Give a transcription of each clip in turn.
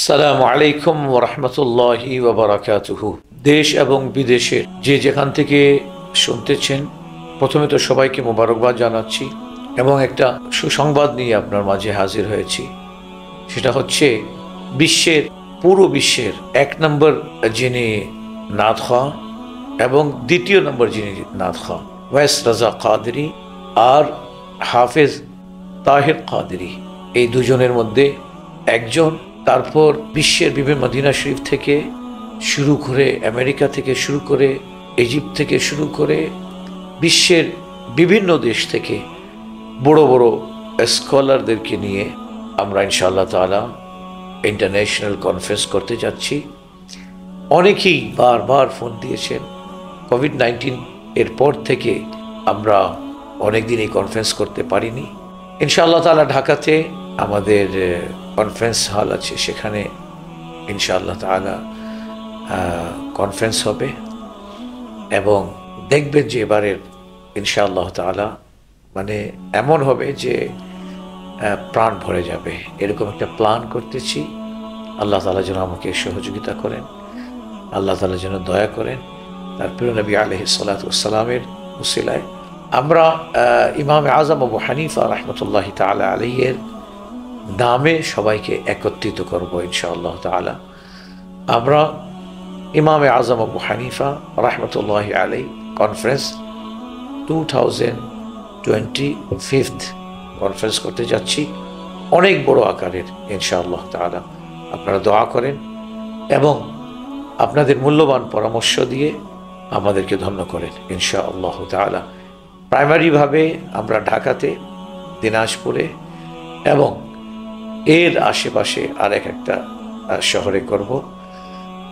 সালামু আলাইকুম ওয়া রাহমাতুল্লাহি ওয়া বারাকাতুহু। দেশ এবং বিদেশের যে যেখান থেকে শুনতেছেন, প্রথমে তো সবাইকে মোবারকবাদ জানাচ্ছি এবং একটা সুসংবাদ নিয়ে আপনার মাঝে হাজির হয়েছি। সেটা হচ্ছে পুরো বিশ্বের ১ নম্বর যিনি নাত খা এবং দ্বিতীয় নম্বর যিনি নাত খা, ওয়াইস রাজা কাদেরী আর হাফেজ তাহের কাদেরী, এই দুজনের মধ্যে একজন। তারপর বিশ্বের বিভিন্ন মদিনা শরীফ থেকে শুরু করে, আমেরিকা থেকে শুরু করে, ইজিপ্ট থেকে শুরু করে, বিশ্বের বিভিন্ন দেশ থেকে বড় বড় স্কলারদেরকে নিয়ে আমরা ইনশাআল্লাহ তাআলা ইন্টারন্যাশনাল কনফারেন্স করতে যাচ্ছি। অনেকেই বারবার ফোন দিয়েছেন। কোভিড-19 এর পর থেকে আমরা অনেকদিন এই কনফারেন্স করতে পারিনি। ইনশাআল্লাহ তাআলা ঢাকাতে আমাদের কনফারেন্স হল আছে, সেখানে ইনশাআল্লাহ তাআলা কনফারেন্স হবে এবং দেখবেন যে এবারের ইনশাআল্লাহ তাআলা মানে এমন হবে যে প্রাণ ভরে যাবে, এরকম একটা প্ল্যান করতেছি। আল্লাহ তাআলা যেন আমাকে সহযোগিতা করেন, আল্লাহ তাআলা যেন দয়া করেন, তার প্রিয় নবী আলাইহিস সালাতু ওয়াস সালামের উসিলায় আমরা ইমাম আজম আবু হানিফা রাহমাতুল্লাহি তাআলা আলাইহির নামে সবাইকে একত্রিত করব ইনশাআল্লাহ তাআলা। আমরা ইমাম আজম আবু হানিফা রাহমাতুল্লাহি আলাইহি কনফারেন্স 2025 কনফারেন্স করতে যাচ্ছি, অনেক বড় আকারের ইনশাআল্লাহ তাআলা। আপনারা দোয়া করেন এবং আপনাদের মূল্যবান পরামর্শ দিয়ে আমাদেরকে ধন্য করেন ইনশাআল্লাহ তাআলা। প্রাইমারিভাবে আমরা ঢাকাতে, দিনাজপুরে এবং এর আশেপাশে আর একটা শহরে করব।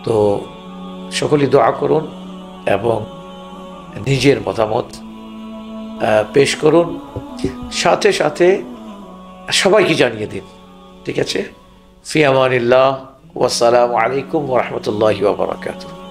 তো সকলেই দোয়া করুন এবং নিজের মতামত পেশ করুন, সাথে সাথে সবাইকে জানিয়ে দিন। ঠিক আছে? ফি আমানিল্লাহ ওয়া আসসালামু আলাইকুম ওয়া রাহমাতুল্লাহি ওয়া বারাকাতুহু।